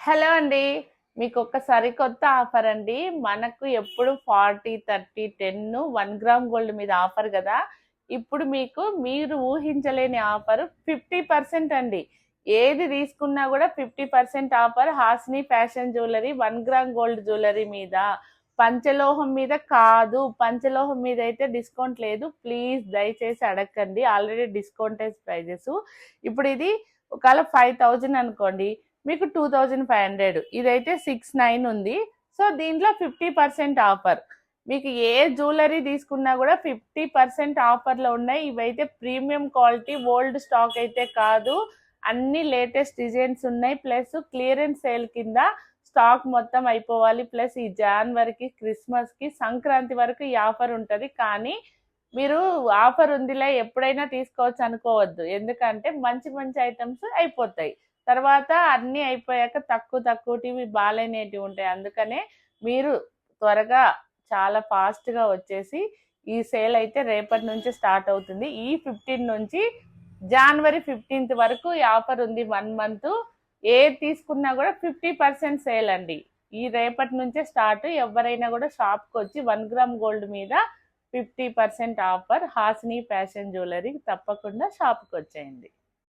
Hello అండి. మీకొక సరికొత్త ఆఫర్ అండి. మనకు ఎప్పుడు 40, 30, 10 1 గ్రామ్ గోల్డ్ మీద ఆఫర్ గదా! ఇప్పుడు మీకు మీరు ఊహించలేని ఆఫర్ 50% అండి. ఏది తీసుకున్నా గూడా 50% offer Hasini fashion jewellery 1 gram gold jewellery మీద. పంచలోహం మీద కాదు. పంచలోహం మీద అయితే డిస్కౌంట్ లేదు. ప్లీజ్ దయచేసి అడగకండి. Already discounted prices. ఇప్పుడు ఇది ఒకవేళ 5000 అనుకోండి. మీకు 2500. ఇదైతే 69 ఉంది. సో దీంట్లో 50% ఆఫర్. మీకు ఏ జ్యువెలరీ తీసుకున్నా కూడా 50% ఆఫర్లో ఉన్నాయి. ఇవైతే ప్రీమియం క్వాలిటీ ఓల్డ్ స్టాక్ అయితే కాదు. అన్ని లేటెస్ట్ డిజైన్స్ ఉన్నాయి. ప్లస్ క్లియరెన్స్ సేల్ కింద స్టాక్ మొత్తం అయిపోవాలి. ప్లస్ ఈ జనవరికి, క్రిస్మస్కి, సంక్రాంతి వరకు ఈ ఆఫర్ ఉంటుంది. కానీ మీరు ఆఫర్ ఉందిలే ఎప్పుడైనా తీసుకోవచ్చు అనుకోవద్దు. ఎందుకంటే మంచి మంచి ఐటమ్స్ అయిపోతాయి. తర్వాత అన్నీ అయిపోయాక తక్కువటివి బాగాలేనివి ఉంటాయి. అందుకనే మీరు త్వరగా చాలా ఫాస్ట్గా వచ్చేసి ఈ సేల్ అయితే రేపటి నుంచి స్టార్ట్ అవుతుంది. ఈ 15 నుంచి జనవరి 15th వరకు ఈ ఆఫర్ ఉంది. 1 మంత్ ఏది తీసుకున్నా కూడా 50% సేల్ అండి. ఈ రేపటి నుంచే స్టార్ట్. ఎవరైనా కూడా షాప్కి వచ్చి 1 గ్రామ్ గోల్డ్ మీద 50% ఆఫర్ హాసిని ఫ్యాషన్ జ్యువెలరీ తప్పకుండా షాప్కి వచ్చేయండి.